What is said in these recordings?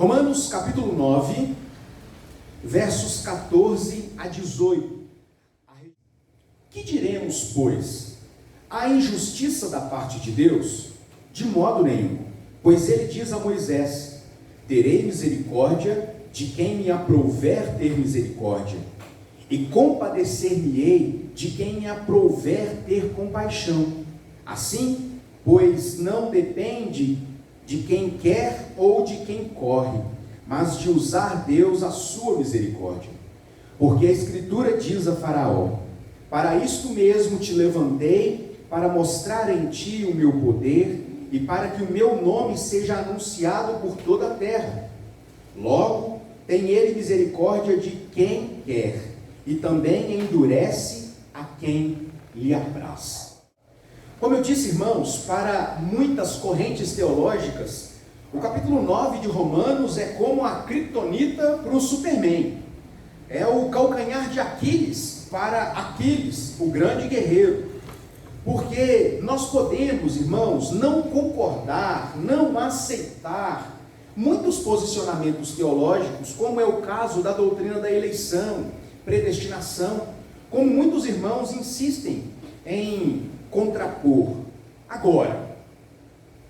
Romanos capítulo 9, versos 14 a 18. Que diremos, pois? Há injustiça da parte de Deus? De modo nenhum, pois ele diz a Moisés: terei misericórdia de quem me aprouver ter misericórdia, e compadecer-me-ei de quem me aprouver ter compaixão. Assim, pois não depende de quem quer ou de quem corre, mas de usar Deus a sua misericórdia. Porque a Escritura diz a Faraó: para isto mesmo te levantei, para mostrar em ti o meu poder, e para que o meu nome seja anunciado por toda a terra. Logo, tem ele misericórdia de quem quer, e também endurece a quem lhe apraz. Como eu disse, irmãos, para muitas correntes teológicas, o capítulo 9 de Romanos é como a criptonita para o Superman. É o calcanhar de Aquiles para Aquiles, o grande guerreiro. Porque nós podemos, irmãos, não concordar, não aceitar muitos posicionamentos teológicos, como é o caso da doutrina da eleição, predestinação, como muitos irmãos insistem em contrapor. Agora,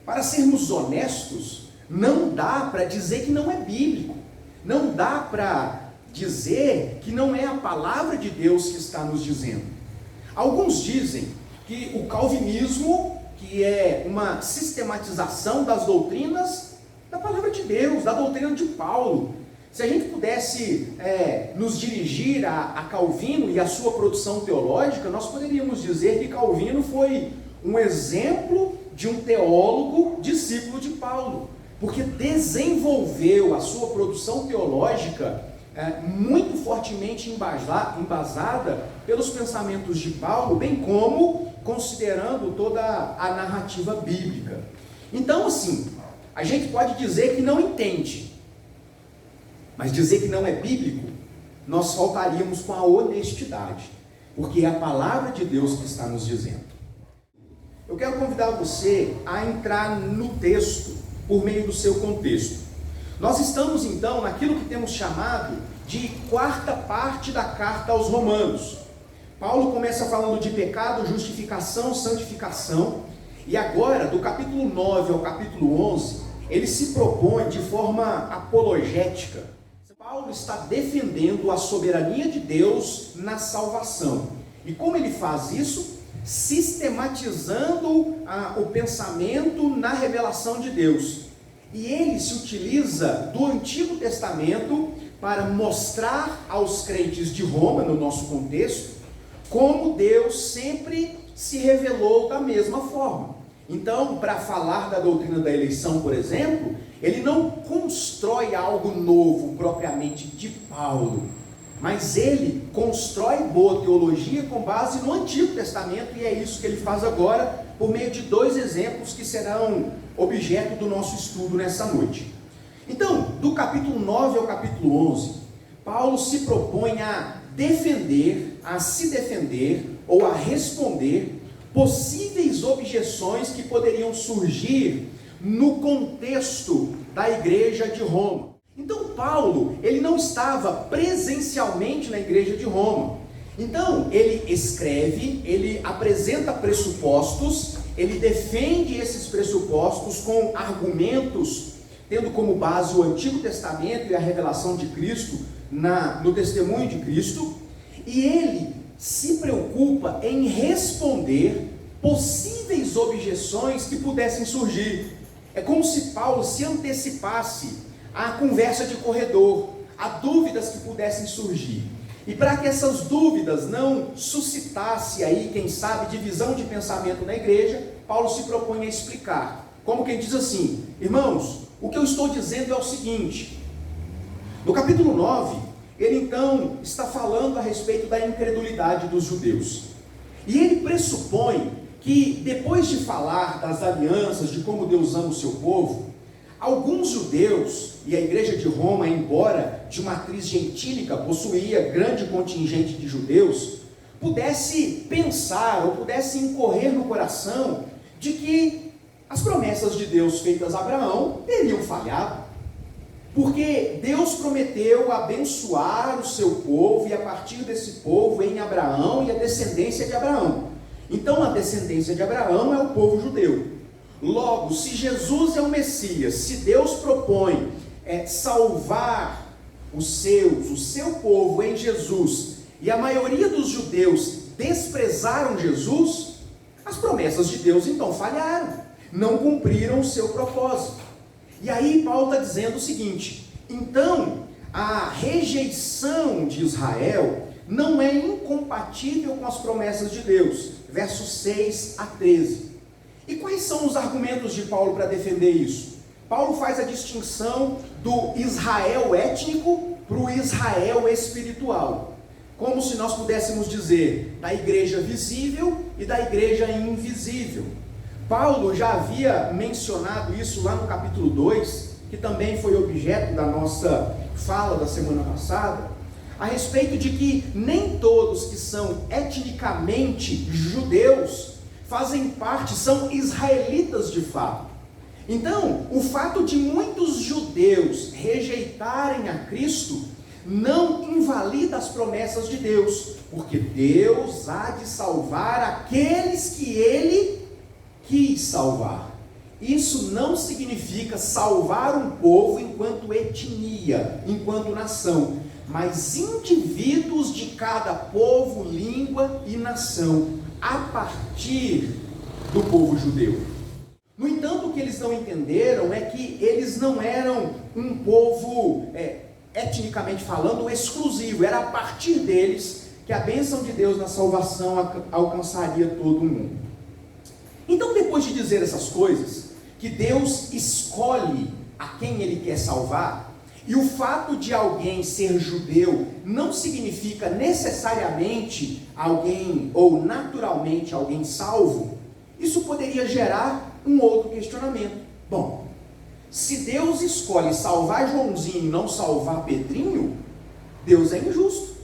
para sermos honestos, não dá para dizer que não é bíblico, não dá para dizer que não é a palavra de Deus que está nos dizendo. Alguns dizem que o calvinismo, que é uma sistematização das doutrinas da palavra de Deus, da doutrina de Paulo. Se a gente pudesse nos dirigir a Calvino e a sua produção teológica, nós poderíamos dizer que Calvino foi um exemplo de um teólogo discípulo de Paulo, porque desenvolveu a sua produção teológica muito fortemente embasada pelos pensamentos de Paulo, bem como considerando toda a narrativa bíblica. Então, assim, a gente pode dizer que não entende, mas dizer que não é bíblico, nós faltaríamos com a honestidade, porque é a palavra de Deus que está nos dizendo. Eu quero convidar você a entrar no texto por meio do seu contexto. Nós estamos então naquilo que temos chamado de quarta parte da carta aos Romanos. Paulo começa falando de pecado, justificação, santificação, e agora, do capítulo 9 ao capítulo 11, ele se propõe de forma apologética. Paulo está defendendo a soberania de Deus na salvação. E como ele faz isso? Sistematizando o pensamento na revelação de Deus. E ele se utiliza do Antigo Testamento para mostrar aos crentes de Roma, no nosso contexto, como Deus sempre se revelou da mesma forma. Então, para falar da doutrina da eleição, por exemplo, ele não constrói algo novo propriamente de Paulo, mas ele constrói boa teologia com base no Antigo Testamento, e é isso que ele faz agora, por meio de dois exemplos que serão objeto do nosso estudo nessa noite. Então, do capítulo 9 ao capítulo 11, Paulo se propõe a se defender ou a responder possíveis objeções que poderiam surgir no contexto da igreja de Roma. Então Paulo, ele não estava presencialmente na igreja de Roma. Então ele escreve, ele apresenta pressupostos, ele defende esses pressupostos com argumentos, tendo como base o Antigo Testamento e a revelação de Cristo no testemunho de Cristo, e ele se preocupa em responder possíveis objeções que pudessem surgir. É como se Paulo se antecipasse à conversa de corredor, a dúvidas que pudessem surgir. E para que essas dúvidas não suscitassem aí, quem sabe, divisão de pensamento na igreja, Paulo se propõe a explicar. Como quem diz assim: irmãos, o que eu estou dizendo é o seguinte. No capítulo 9, ele então está falando a respeito da incredulidade dos judeus. E ele pressupõe que depois de falar das alianças, de como Deus ama o seu povo, alguns judeus, e a igreja de Roma, embora de matriz gentílica, possuía grande contingente de judeus, pudesse pensar ou pudesse incorrer no coração de que as promessas de Deus feitas a Abraão teriam falhado. Porque Deus prometeu abençoar o seu povo, e a partir desse povo em Abraão e a descendência de Abraão. Então a descendência de Abraão é o povo judeu. Logo, se Jesus é o Messias, se Deus propõe salvar o seu povo em Jesus, e a maioria dos judeus desprezaram Jesus, as promessas de Deus então falharam, não cumpriram o seu propósito. E aí Paulo está dizendo o seguinte: então a rejeição de Israel não é incompatível com as promessas de Deus. Versos 6 a 13. E quais são os argumentos de Paulo para defender isso? Paulo faz a distinção do Israel étnico para o Israel espiritual, como se nós pudéssemos dizer da igreja visível e da igreja invisível. Paulo já havia mencionado isso lá no capítulo 2, que também foi objeto da nossa fala da semana passada, a respeito de que nem todos que são etnicamente judeus fazem parte, são israelitas de fato. Então, o fato de muitos judeus rejeitarem a Cristo não invalida as promessas de Deus, porque Deus há de salvar aqueles que Ele quis salvar. Isso não significa salvar um povo enquanto etnia, enquanto nação, mas indivíduos de cada povo, língua e nação, a partir do povo judeu. No entanto, o que eles não entenderam é que eles não eram um povo, etnicamente falando, exclusivo. Era a partir deles que a bênção de Deus na salvação alcançaria todo o mundo. Então, depois de dizer essas coisas, que Deus escolhe a quem Ele quer salvar, e o fato de alguém ser judeu não significa necessariamente alguém, ou naturalmente alguém salvo, isso poderia gerar um outro questionamento. Bom, se Deus escolhe salvar Joãozinho e não salvar Pedrinho, Deus é injusto.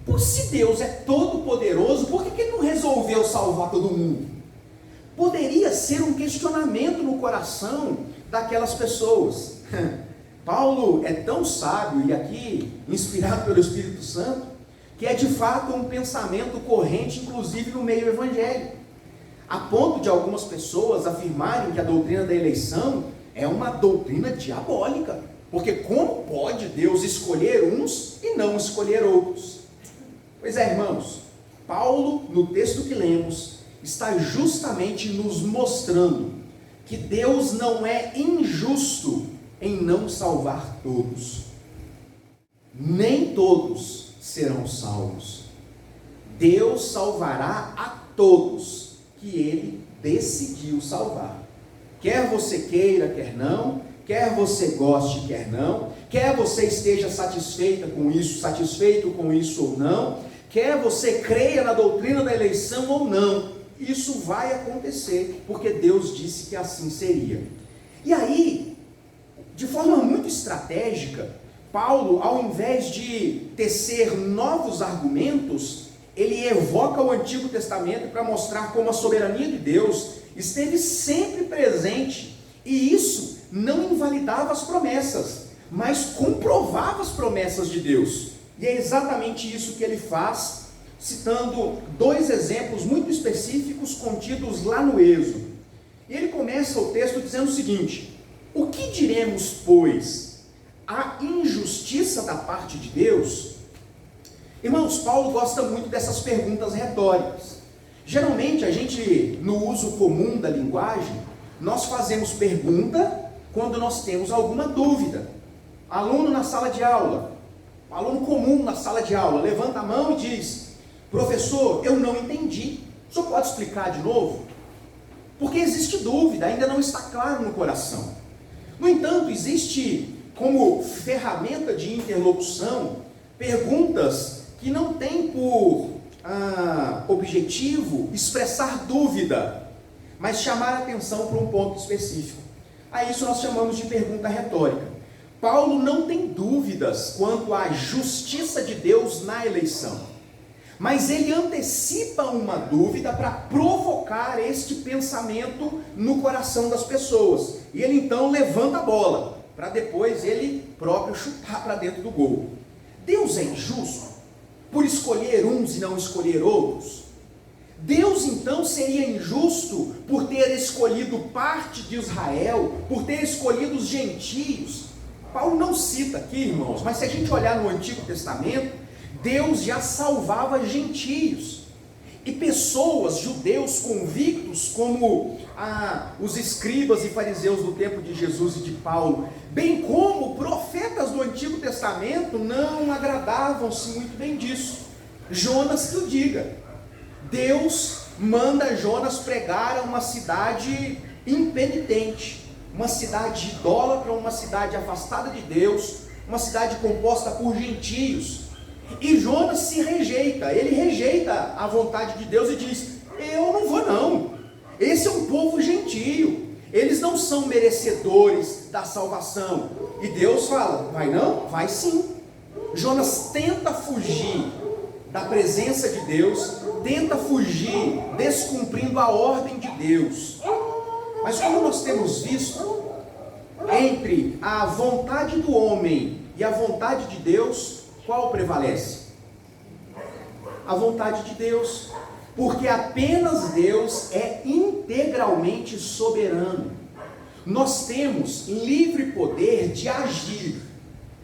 Por se Deus é todo poderoso, por que Ele não resolveu salvar todo mundo? Poderia ser um questionamento no coração daquelas pessoas. Paulo é tão sábio, e aqui inspirado pelo Espírito Santo, que é de fato um pensamento corrente, inclusive no meio evangélico, a ponto de algumas pessoas afirmarem que a doutrina da eleição é uma doutrina diabólica, porque como pode Deus escolher uns e não escolher outros? Pois é, irmãos, Paulo, no texto que lemos, está justamente nos mostrando que Deus não é injusto em não salvar todos. Nem todos serão salvos. Deus salvará a todos que Ele decidiu salvar. Quer você queira, quer não, quer você goste, quer não, quer você esteja satisfeito com isso ou não, quer você creia na doutrina da eleição ou não, isso vai acontecer, porque Deus disse que assim seria. E aí, de forma muito estratégica, Paulo, ao invés de tecer novos argumentos, ele evoca o Antigo Testamento para mostrar como a soberania de Deus esteve sempre presente, e isso não invalidava as promessas, mas comprovava as promessas de Deus. E é exatamente isso que ele faz, citando dois exemplos muito específicos contidos lá no Êxodo. E ele começa o texto dizendo o seguinte: o que diremos, pois? A injustiça da parte de Deus? Irmãos, Paulo gosta muito dessas perguntas retóricas. Geralmente a gente, no uso comum da linguagem, nós fazemos pergunta quando nós temos alguma dúvida. Aluno na sala de aula, aluno comum na sala de aula, levanta a mão e diz: professor, eu não entendi, o senhor pode explicar de novo? Porque existe dúvida, ainda não está claro no coração. No entanto, existe como ferramenta de interlocução perguntas que não têm por objetivo expressar dúvida, mas chamar a atenção para um ponto específico. A isso nós chamamos de pergunta retórica. Paulo não tem dúvidas quanto à justiça de Deus na eleição, mas ele antecipa uma dúvida para provocar este pensamento no coração das pessoas. E ele então levanta a bola. para depois ele próprio chutar para dentro do gol. Deus é injusto por escolher uns e não escolher outros? Deus então seria injusto por ter escolhido parte de Israel, por ter escolhido os gentios? Paulo não cita aqui, irmãos, mas se a gente olhar no Antigo Testamento, Deus já salvava gentios. E pessoas, judeus convictos, como os escribas e fariseus do tempo de Jesus e de Paulo, bem como profetas do Antigo Testamento, não agradavam-se muito bem disso. Jonas que o diga. Deus manda Jonas pregar a uma cidade impenitente, uma cidade idólatra, uma cidade afastada de Deus, uma cidade composta por gentios. E Jonas se rejeita, ele rejeita a vontade de Deus e diz: eu não vou não, esse é um povo gentio, eles não são merecedores da salvação. E Deus fala: vai não? Vai sim. Jonas tenta fugir da presença de Deus, tenta fugir descumprindo a ordem de Deus. Mas como nós temos visto, entre a vontade do homem e a vontade de Deus, qual prevalece? A vontade de Deus, porque apenas Deus é integralmente soberano. Nós temos livre poder de agir,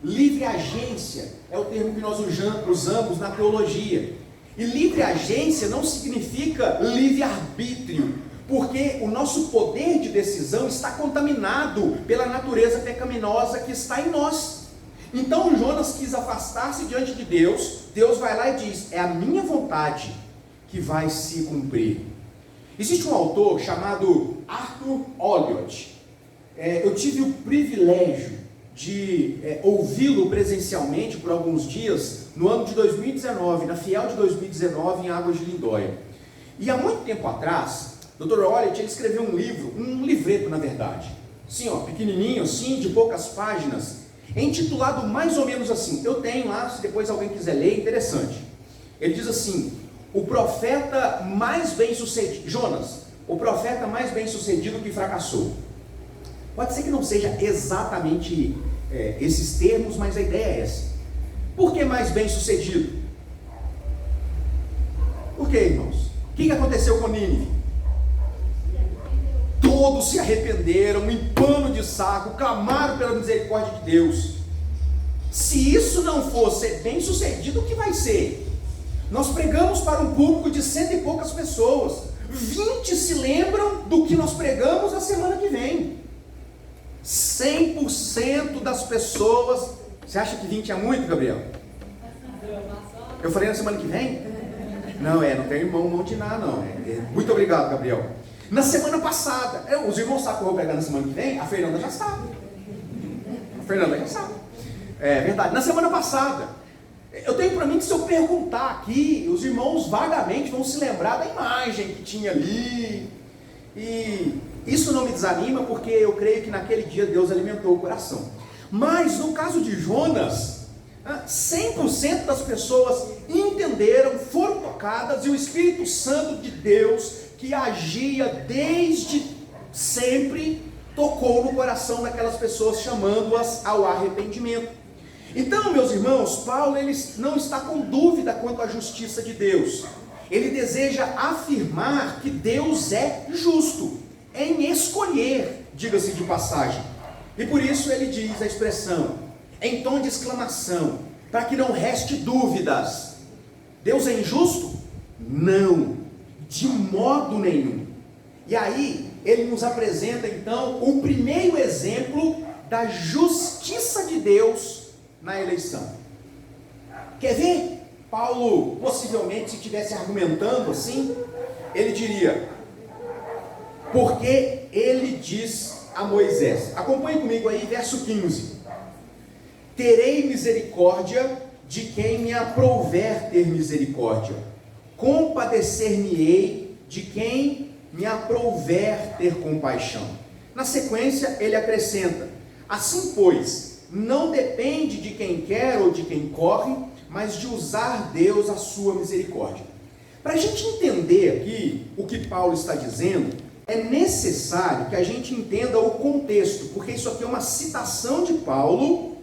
livre agência, é o termo que nós usamos na teologia. E livre agência não significa livre arbítrio, porque o nosso poder de decisão está contaminado pela natureza pecaminosa que está em nós. Então Jonas quis afastar-se diante de Deus. Deus vai lá e diz: é a minha vontade que vai se cumprir. Existe um autor chamado Arthur Olliott. Eu tive o privilégio de ouvi-lo presencialmente por alguns dias no ano de 2019, na Fiel de 2019, em Águas de Lindóia. E há muito tempo atrás, Dr. Olliott, ele escreveu um livro, um livreto na verdade, assim, pequenininho assim, de poucas páginas, intitulado mais ou menos assim. Eu tenho lá, se depois alguém quiser ler, interessante. Ele diz assim: o profeta mais bem sucedido, Jonas, o profeta mais bem sucedido que fracassou. Pode ser que não seja exatamente esses termos, mas a ideia é essa. Por que mais bem sucedido? Por que, irmãos? O que aconteceu com Nínive? Todos se arrependeram, em pano de saco, clamaram pela misericórdia de Deus. Se isso não fosse bem sucedido, o que vai ser? Nós pregamos para um público de 100 e poucas pessoas, 20 se lembram do que nós pregamos a semana que vem. 100% das pessoas. Você acha que 20 é muito, Gabriel? Eu falei na semana que vem? Não, não tem irmão Montiná, não. Muito obrigado, Gabriel. Na semana passada, os irmãos sabem que eu vou pregar na semana que vem? A Fernanda já sabe. É verdade. Na semana passada, eu tenho para mim que se eu perguntar aqui, os irmãos vagamente vão se lembrar da imagem que tinha ali. E isso não me desanima, porque eu creio que naquele dia Deus alimentou o coração. Mas no caso de Jonas, 100% das pessoas entenderam, foram tocadas, e o Espírito Santo de Deus, que agia desde sempre, tocou no coração daquelas pessoas, chamando-as ao arrependimento. Então, meus irmãos, Paulo ele não está com dúvida quanto à justiça de Deus. Ele deseja afirmar que Deus é justo em escolher, diga-se de passagem. E por isso ele diz a expressão em tom de exclamação, para que não reste dúvidas: Deus é injusto? Não, de modo nenhum. E aí ele nos apresenta então o primeiro exemplo da justiça de Deus na eleição. Quer ver? Paulo, possivelmente, se estivesse argumentando assim, ele diria: porque ele diz a Moisés, acompanhe comigo aí, verso 15: terei misericórdia de quem me aprouver ter misericórdia, compadecer-me-ei de quem me aprouver ter compaixão. Na sequência ele acrescenta: assim pois, não depende de quem quer ou de quem corre, mas de usar Deus a sua misericórdia. Para a gente entender aqui o que Paulo está dizendo, É necessário que a gente entenda o contexto, porque isso aqui é uma citação de Paulo,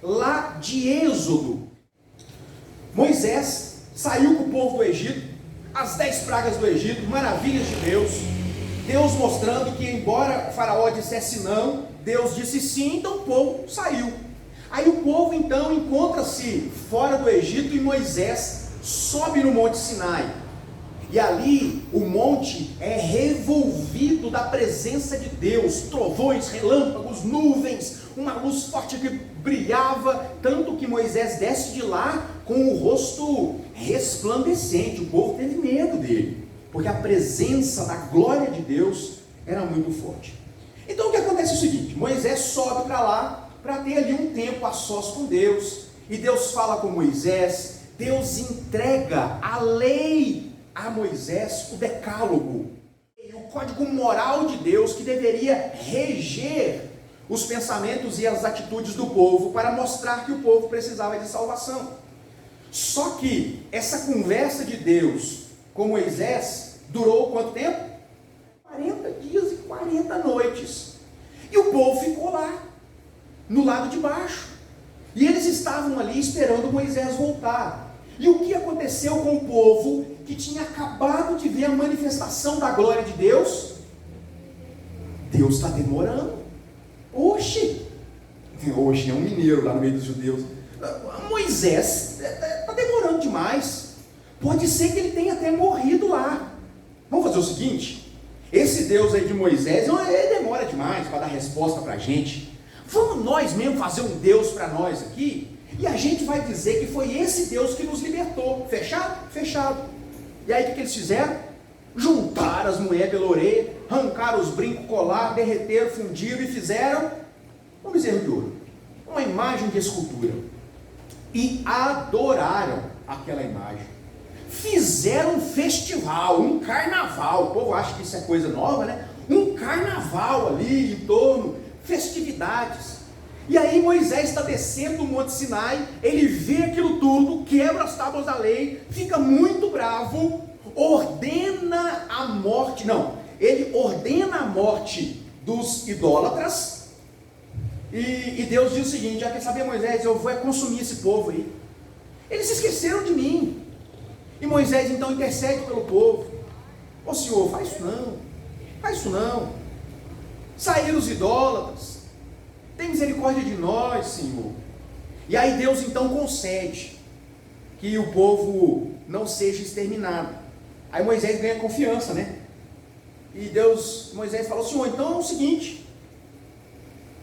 lá de Êxodo. Moisés saiu com o povo do Egito, as 10 pragas do Egito, maravilhas de Deus. Deus mostrando que, embora o faraó dissesse não, Deus disse sim, então o povo saiu. Aí o povo então encontra-se fora do Egito e Moisés sobe no Monte Sinai. E ali o monte é revolvido da presença de Deus, trovões, relâmpagos, nuvens, uma luz forte que brilhava, tanto que Moisés desce de lá com o rosto resplandecente. O povo teve medo dele, porque a presença da glória de Deus era muito forte. Então o que acontece é o seguinte: Moisés sobe para lá, para ter ali um tempo a sós com Deus, e Deus fala com Moisés, Deus entrega a lei a Moisés, o decálogo, o código moral de Deus que deveria reger os pensamentos e as atitudes do povo, para mostrar que o povo precisava de salvação. Só que essa conversa de Deus com Moisés durou quanto tempo? 40 dias e 40 noites. E o povo ficou lá, no lado de baixo. E eles estavam ali esperando Moisés voltar. E o que aconteceu com o povo que tinha acabado de ver a manifestação da glória de Deus? Deus está demorando. Oxe, é um mineiro lá no meio dos judeus. Moisés está demorando demais. Pode ser que ele tenha até morrido lá. Vamos fazer o seguinte: esse Deus aí de Moisés, ele demora demais para dar resposta para a gente. Vamos nós mesmo fazer um Deus para nós aqui, e a gente vai dizer que foi esse Deus que nos libertou. Fechado? Fechado. E aí o que eles fizeram? Juntaram as mulheres pela orelha, arrancaram os brincos, colaram, derreteram, fundiram e fizeram um bezerro de ouro, uma imagem de escultura, e adoraram aquela imagem. Fizeram um festival, um carnaval. O povo acha que isso é coisa nova, né? Um carnaval ali em torno, festividades. E aí Moisés está descendo do Monte Sinai, ele vê aquilo tudo, quebra as tábuas da lei, fica muito bravo, ordena a morte, ele ordena a morte dos idólatras, e Deus diz o seguinte: já quer saber, Moisés, eu vou consumir esse povo aí. Eles se esqueceram de mim. E Moisés então intercede pelo povo: ô Senhor, faz isso não, saíram os idólatras, tem misericórdia de nós, Senhor. E aí Deus então concede que o povo não seja exterminado. Aí Moisés ganha confiança, né? E Moisés falou: Senhor, então é o seguinte,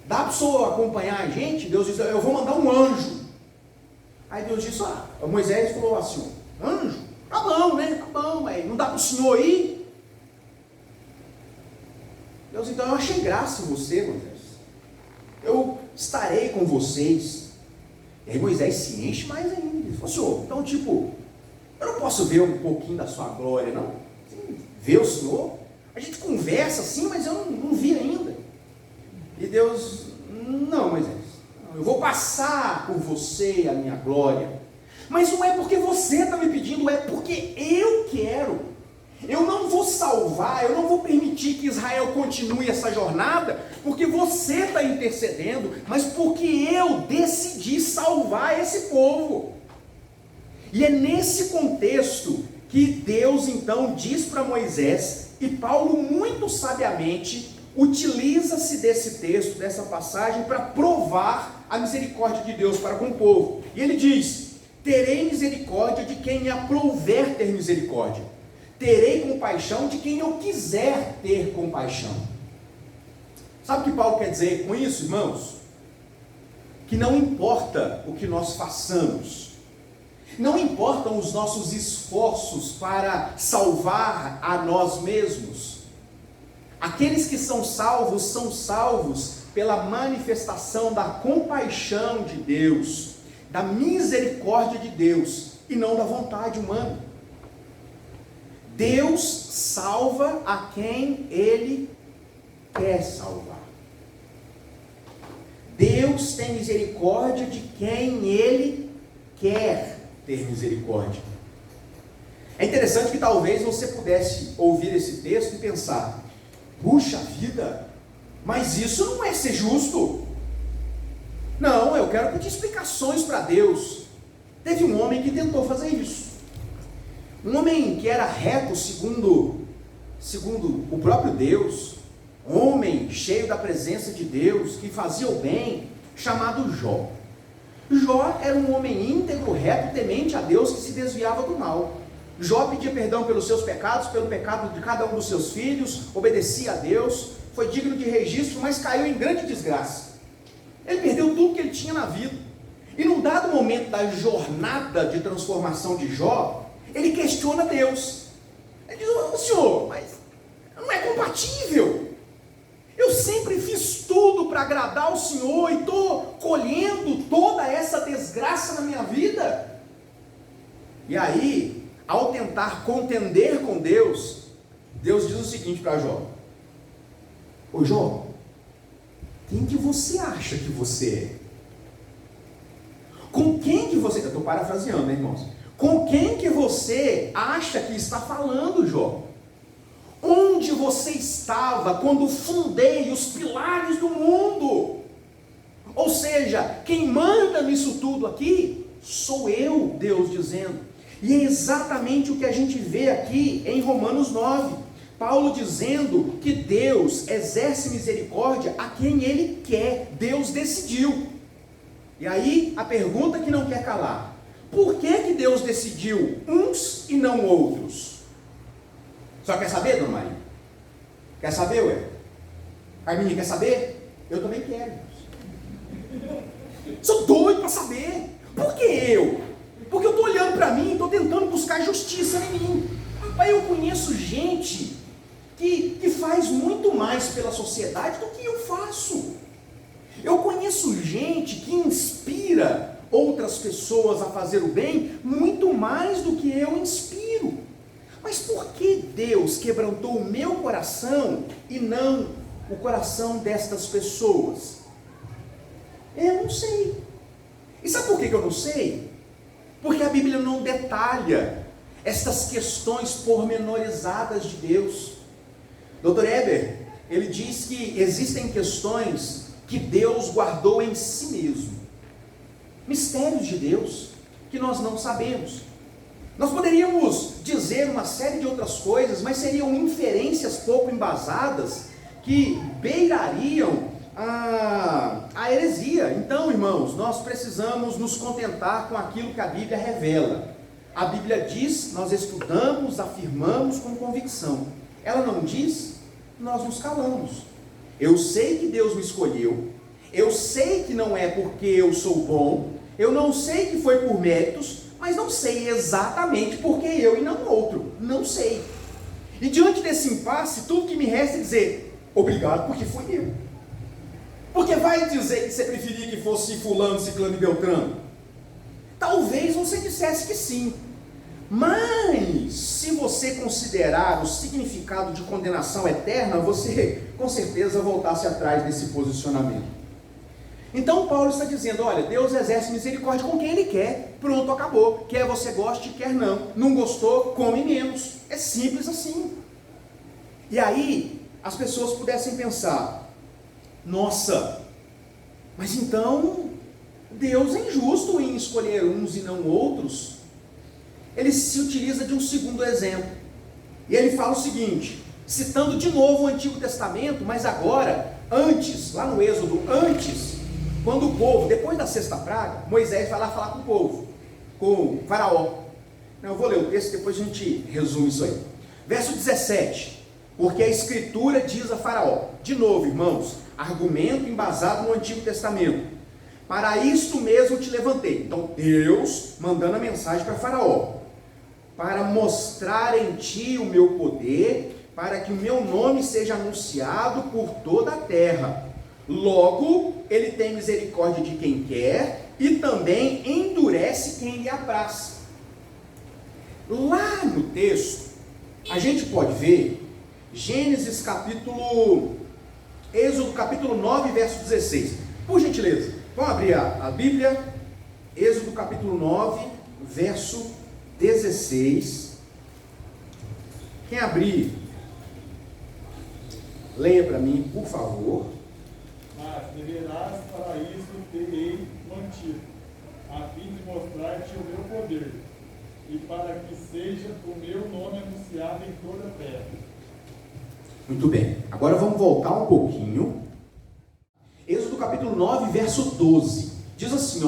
dá para o Senhor acompanhar a gente? Deus disse: eu vou mandar um anjo. Aí Deus disse: Moisés falou assim: anjo? Tá bom, né? Tá bom, mas não dá para o Senhor ir? Deus: então eu achei graça em você, Moisés, eu estarei com vocês. E aí Moisés se enche mais ainda. Ele falou: Senhor, então eu não posso ver um pouquinho da sua glória, não? Sim, ver o Senhor? A gente conversa assim, mas eu não vi ainda. E Deus: não, Moisés, eu vou passar por você a minha glória. Mas não é porque você está me pedindo, é porque eu quero. Eu não vou salvar, eu não vou permitir que Israel continue essa jornada, porque você está intercedendo, mas porque eu decidi salvar esse povo. E é nesse contexto que Deus então diz para Moisés, e Paulo muito sabiamente utiliza-se desse texto, dessa passagem, para provar a misericórdia de Deus para com o povo. E ele diz: terei misericórdia de quem me aprouver ter misericórdia, terei compaixão de quem eu quiser ter compaixão. Sabe o que Paulo quer dizer com isso, irmãos? Que não importa o que nós façamos, não importam os nossos esforços para salvar a nós mesmos. Aqueles que são salvos pela manifestação da compaixão de Deus, da misericórdia de Deus, e não da vontade humana. Deus salva a quem Ele quer salvar. Deus tem misericórdia de quem Ele quer ter misericórdia. É interessante que talvez você pudesse ouvir esse texto e pensar: puxa vida, mas isso não é ser justo. Não, eu quero pedir explicações para Deus. Teve um homem que tentou fazer isso. Um homem que era reto segundo o próprio Deus, homem cheio da presença de Deus, que fazia o bem, chamado Jó. Jó era um homem íntegro, reto, temente a Deus, que se desviava do mal. Jó pedia perdão pelos seus pecados, pelo pecado de cada um dos seus filhos, obedecia a Deus, foi digno de registro, mas caiu em grande desgraça. Ele perdeu tudo que ele tinha na vida. E num dado momento da jornada de transformação de Jó, ele questiona Deus. Ele diz: "Ô Senhor, mas não é compatível. Eu sempre fiz tudo para agradar o Senhor e estou colhendo toda essa desgraça na minha vida." E aí, ao tentar contender com Deus, Deus diz o seguinte para Jó: "Ô Jó, quem que você acha que você é? Com quem que você..." Eu estou parafraseando, né, irmãos? "Com quem que você acha que está falando, Jó? Onde você estava quando fundei os pilares do mundo? Ou seja, quem manda nisso tudo aqui sou eu," Deus dizendo. E é exatamente o que a gente vê aqui em Romanos 9. Paulo dizendo que Deus exerce misericórdia a quem Ele quer. Deus decidiu. E aí a pergunta que não quer calar: por que Deus decidiu uns e não outros? Só quer saber, dona Maria? Quer saber, ué? Carminha, quer saber? Eu também quero. Sou doido para saber. Por que eu? Porque eu estou olhando para mim, estou tentando buscar justiça em mim. Rapaz, eu conheço gente que faz muito mais pela sociedade do que eu faço. Eu conheço gente que inspira outras pessoas a fazer o bem muito mais do que eu inspiro. Mas por que Deus quebrantou o meu coração e não o coração destas pessoas? Eu não sei. E sabe por que eu não sei? Porque a Bíblia não detalha estas questões pormenorizadas de Deus. Dr. Eber, ele diz que existem questões que Deus guardou em si mesmo. Mistérios de Deus que nós não sabemos. Nós poderíamos dizer uma série de outras coisas, mas seriam inferências pouco embasadas que beirariam a heresia. Então, irmãos, nós precisamos nos contentar com aquilo que a Bíblia revela. A Bíblia diz, nós estudamos, afirmamos com convicção. Ela não diz, nós nos calamos. Eu sei que Deus me escolheu, eu sei que não é porque eu sou bom, eu não sei que foi por méritos, mas não sei exatamente porque eu e não outro, não sei. E diante desse impasse, tudo que me resta é dizer: obrigado porque fui eu. Porque vai dizer que você preferia que fosse fulano, ciclano e beltrano? Talvez você dissesse que sim. Mas, se você considerar o significado de condenação eterna, você com certeza voltasse atrás desse posicionamento. Então Paulo está dizendo: olha, Deus exerce misericórdia com quem Ele quer. Pronto, acabou. Quer você goste, quer não. Não gostou, come menos. É simples assim. E aí, as pessoas pudessem pensar: nossa, mas então Deus é injusto em escolher uns e não outros. Ele se utiliza de um segundo exemplo. E ele fala o seguinte, citando de novo o Antigo Testamento, mas agora, antes, lá no Êxodo, antes, quando o povo, depois da sexta praga, Moisés vai lá falar com o povo, com o faraó. Eu vou ler o texto, depois a gente resume isso aí. Verso 17, porque a Escritura diz a faraó, de novo, irmãos, argumento embasado no Antigo Testamento: para isto mesmo te levantei. Então Deus mandando a mensagem para faraó: para mostrar em ti o meu poder, para que o meu nome seja anunciado por toda a terra. Logo, ele tem misericórdia de quem quer e também endurece quem lhe apraz. Lá no texto, a gente pode ver Êxodo capítulo 9, verso 16. Por gentileza, vamos abrir a Bíblia, Êxodo capítulo 9, verso 16. Quem abrir, leia para mim, por favor. Mas deverás para isso ter mantido, a fim de mostrar-te o meu poder, e para que seja o meu nome anunciado em toda a terra. Muito bem, agora vamos voltar um pouquinho. Êxodo capítulo 9, verso 12, diz assim,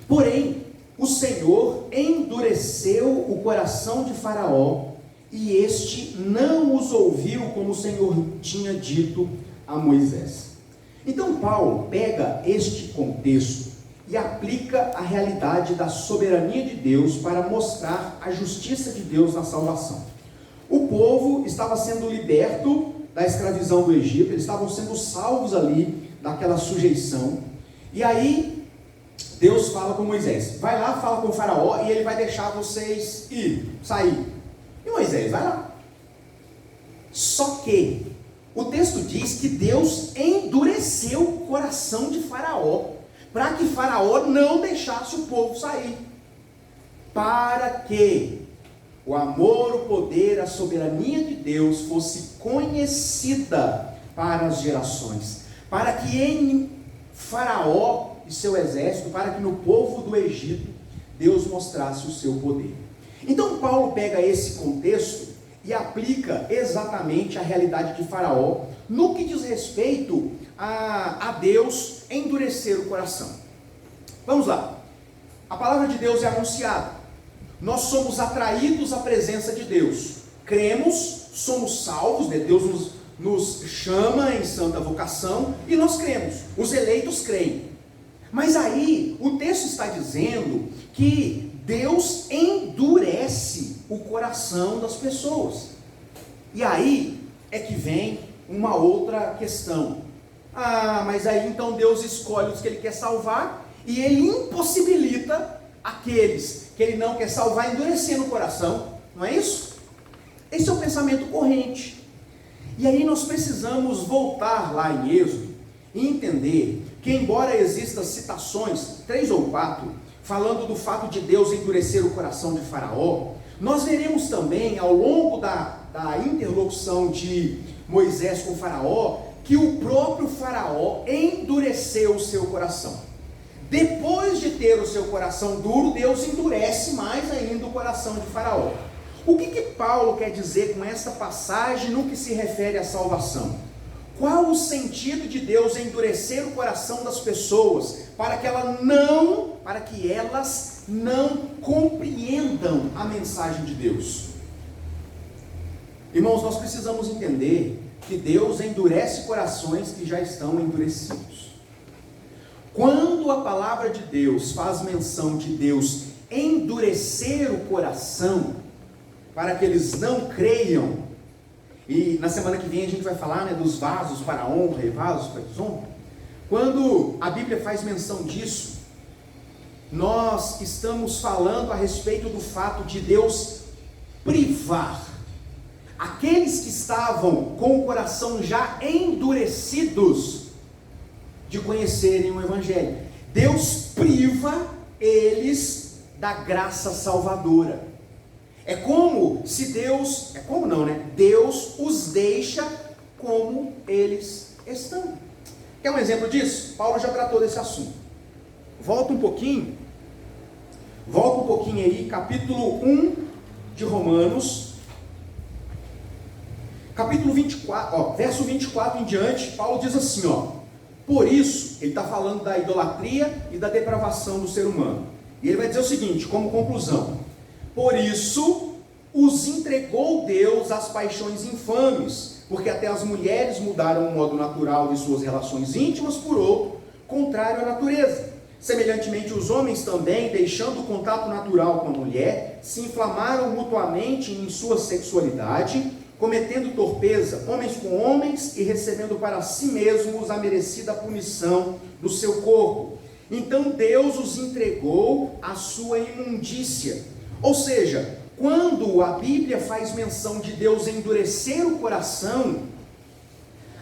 porém, o Senhor endureceu o coração de Faraó, e este não os ouviu como o Senhor tinha dito a Moisés. Então Paulo pega este contexto e aplica a realidade da soberania de Deus para mostrar a justiça de Deus na salvação. O povo estava sendo liberto da escravidão do Egito, eles estavam sendo salvos ali daquela sujeição, e aí Deus fala com Moisés, vai lá, fala com o Faraó, e ele vai deixar vocês sair. E Moisés, vai lá. Só que o texto diz que Deus endureceu o coração de Faraó, para que Faraó não deixasse o povo sair, para que o amor, o poder, a soberania de Deus fosse conhecida para as gerações, para que em Faraó e seu exército, para que no povo do Egito, Deus mostrasse o seu poder. Então Paulo pega esse contexto e aplica exatamente a realidade de Faraó, no que diz respeito a Deus endurecer o coração. Vamos lá, a palavra de Deus é anunciada, nós somos atraídos à presença de Deus, cremos, somos salvos, né? Deus nos chama em santa vocação, e nós cremos, os eleitos creem. Mas aí, o texto está dizendo que Deus endurece o coração das pessoas. E aí é que vem uma outra questão. Mas aí então Deus escolhe os que Ele quer salvar, e Ele impossibilita aqueles que Ele não quer salvar, endurecendo o coração, não é isso? Esse é o pensamento corrente. E aí nós precisamos voltar lá em Êxodo e entender que, embora existam citações, 3 ou 4, falando do fato de Deus endurecer o coração de Faraó, nós veremos também, ao longo da interlocução de Moisés com Faraó, que o próprio Faraó endureceu o seu coração. Depois de ter o seu coração duro, Deus endurece mais ainda o coração de Faraó. O que Paulo quer dizer com esta passagem no que se refere à salvação? Qual o sentido de Deus endurecer o coração das pessoas para que elas não compreendam a mensagem de Deus? Irmãos, nós precisamos entender que Deus endurece corações que já estão endurecidos. Quando a palavra de Deus faz menção de Deus endurecer o coração para que eles não creiam, e na semana que vem a gente vai falar, né, dos vasos para a honra e vasos para a desonra. Quando a Bíblia faz menção disso, nós estamos falando a respeito do fato de Deus privar aqueles que estavam com o coração já endurecidos de conhecerem o Evangelho. Deus priva eles da graça salvadora. Deus os deixa como eles estão. Quer um exemplo disso? Paulo já tratou desse assunto. Volta um pouquinho aí, capítulo 1 de Romanos, capítulo 24, verso 24 em diante, Paulo diz assim, por isso, ele está falando da idolatria e da depravação do ser humano. E ele vai dizer o seguinte, como conclusão: por isso os entregou Deus às paixões infames, porque até as mulheres mudaram o modo natural de suas relações íntimas por outro, contrário à natureza. Semelhantemente, os homens também, deixando o contato natural com a mulher, se inflamaram mutuamente em sua sexualidade, cometendo torpeza, homens com homens, e recebendo para si mesmos a merecida punição do seu corpo. Então Deus os entregou à sua imundícia. Ou seja, quando a Bíblia faz menção de Deus endurecer o coração,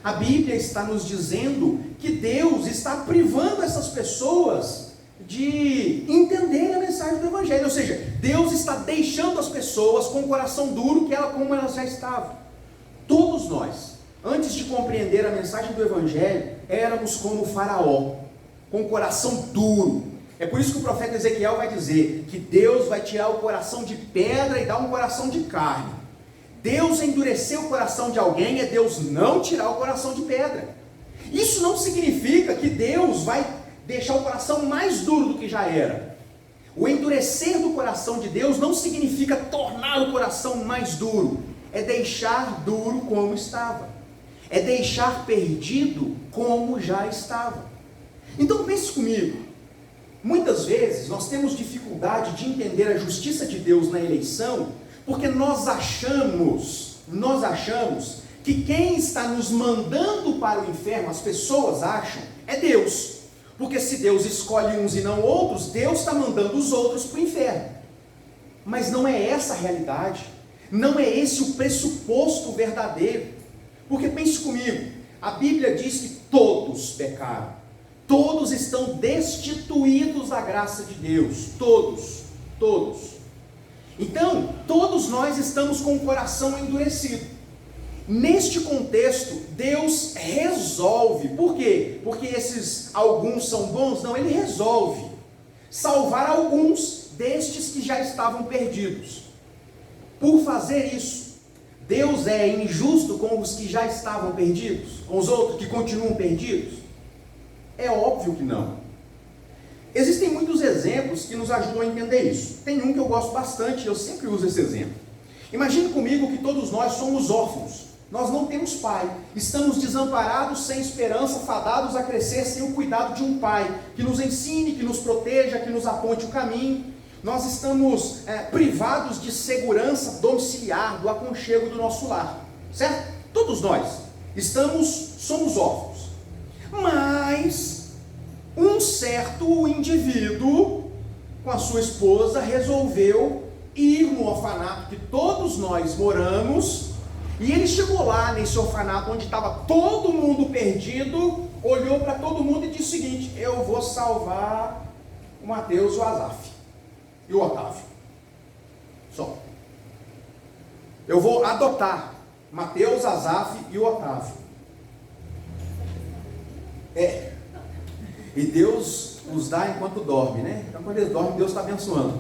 a Bíblia está nos dizendo que Deus está privando essas pessoas de entender a mensagem do Evangelho. Ou seja, Deus está deixando as pessoas com o coração duro como elas já estavam. Todos nós, antes de compreender a mensagem do Evangelho, éramos como Faraó, com o coração duro. É por isso que o profeta Ezequiel vai dizer que Deus vai tirar o coração de pedra e dar um coração de carne. Deus endurecer o coração de alguém é Deus não tirar o coração de pedra. Isso não significa que Deus vai deixar o coração mais duro do que já era. O endurecer do coração de Deus não significa tornar o coração mais duro. É deixar duro como estava. É deixar perdido como já estava. Então pense comigo. Muitas vezes nós temos dificuldade de entender a justiça de Deus na eleição, porque nós achamos que quem está nos mandando para o inferno, as pessoas acham, é Deus. Porque se Deus escolhe uns e não outros, Deus está mandando os outros para o inferno. Mas não é essa a realidade. Não é esse o pressuposto verdadeiro. Porque pense comigo, a Bíblia diz que todos pecaram. Todos estão destituídos da graça de Deus. Todos. Então, todos nós estamos com o coração endurecido. Neste contexto, Deus resolve. Por quê? Porque esses alguns são bons? Não, Ele resolve salvar alguns destes que já estavam perdidos. Por fazer isso, Deus é injusto com os que já estavam perdidos? Com os outros que continuam perdidos? É óbvio que não. Existem muitos exemplos que nos ajudam a entender isso. Tem um que eu gosto bastante, eu sempre uso esse exemplo. Imagine comigo que todos nós somos órfãos. Nós não temos pai. Estamos desamparados, sem esperança, fadados a crescer sem o cuidado de um pai, que nos ensine, que nos proteja, que nos aponte o caminho. Nós estamos privados de segurança domiciliar, do aconchego do nosso lar. Certo? Todos nós somos órfãos. Mas um certo indivíduo com a sua esposa resolveu ir no orfanato que todos nós moramos, e ele chegou lá nesse orfanato onde estava todo mundo perdido, olhou para todo mundo e disse o seguinte: eu vou salvar o Mateus, o Azaf e o Otávio, só. Eu vou adotar Mateus, Azaf e o Otávio. E Deus os dá enquanto dorme, né? Então quando eles dormem, Deus está abençoando.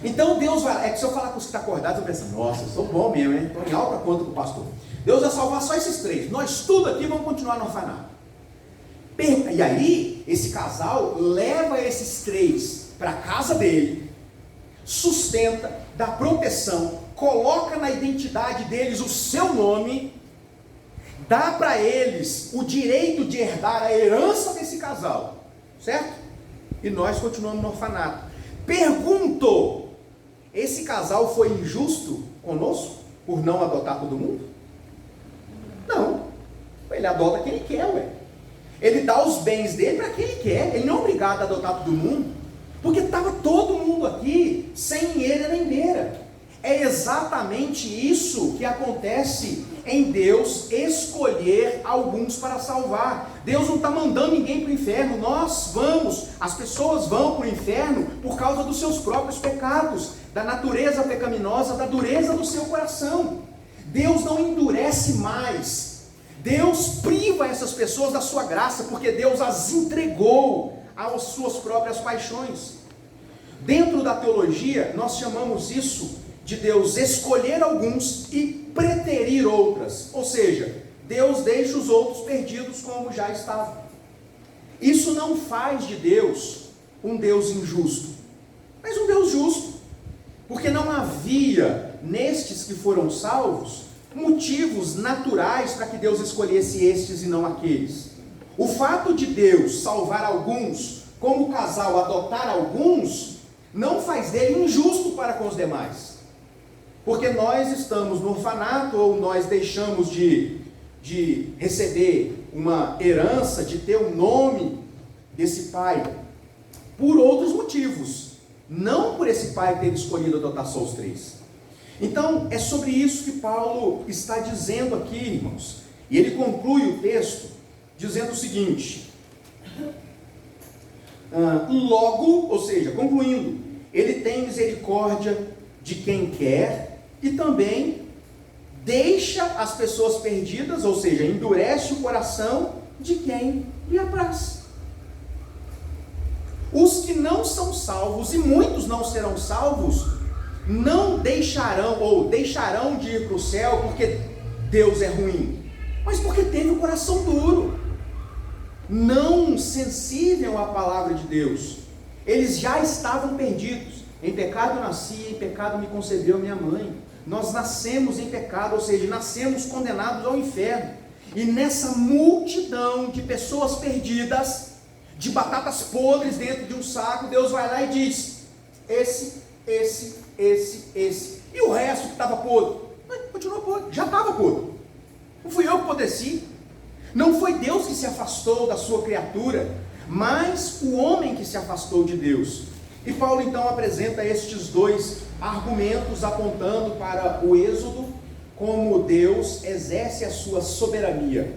Então Deus vai, que se eu falar com os que estão acordados, eu penso, nossa, eu sou bom mesmo, hein? Estou em alta conta com o pastor. Deus vai salvar só esses três. Nós tudo aqui vamos continuar no orfanato. E aí, esse casal leva esses três para a casa dele, sustenta, dá proteção, coloca na identidade deles o seu nome, dá para eles o direito de herdar a herança desse casal, certo? E nós continuamos no orfanato. Pergunto, esse casal foi injusto conosco por não adotar todo mundo? Não, ele adota quem ele quer, ué. Ele dá os bens dele para quem ele quer, ele não é obrigado a adotar todo mundo, porque estava todo mundo aqui, sem ele nem beira. É exatamente isso que acontece em Deus escolher alguns para salvar. Deus não está mandando ninguém para o inferno, nós vamos, as pessoas vão para o inferno por causa dos seus próprios pecados, da natureza pecaminosa, da dureza do seu coração. Deus não endurece mais, Deus priva essas pessoas da sua graça, porque Deus as entregou às suas próprias paixões. Dentro da teologia, nós chamamos isso de Deus escolher alguns e preterir outras, ou seja, Deus deixa os outros perdidos como já estavam. Isso não faz de Deus um Deus injusto, mas um Deus justo, porque não havia nestes que foram salvos motivos naturais para que Deus escolhesse estes e não aqueles. O fato de Deus salvar alguns, como o casal adotar alguns, não faz dele injusto para com os demais. Porque nós estamos no orfanato, ou nós deixamos de receber uma herança, de ter o nome desse pai, por outros motivos, não por esse pai ter escolhido adotar só os três. Então, é sobre isso que Paulo está dizendo aqui, irmãos. E ele conclui o texto dizendo o seguinte: Logo, ou seja, concluindo, ele tem misericórdia de quem quer e também deixa as pessoas perdidas, ou seja, endurece o coração de quem lhe apraz. Os que não são salvos, e muitos não serão salvos, não deixarão ou deixarão de ir para o céu porque Deus é ruim, mas porque teve o coração duro, não sensível à palavra de Deus. Eles já estavam perdidos. Em pecado nasci, em pecado me concebeu minha mãe. Nós nascemos em pecado, ou seja, nascemos condenados ao inferno. E nessa multidão de pessoas perdidas, de batatas podres dentro de um saco, Deus vai lá e diz: esse. E o resto que estava podre? Continua podre, já estava podre. Não fui eu que apodreci. Não foi Deus que se afastou da sua criatura, mas o homem que se afastou de Deus. E Paulo então apresenta estes dois argumentos apontando para o Êxodo, como Deus exerce a sua soberania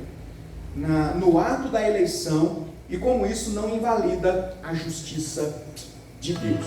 no ato da eleição e como isso não invalida a justiça de Deus.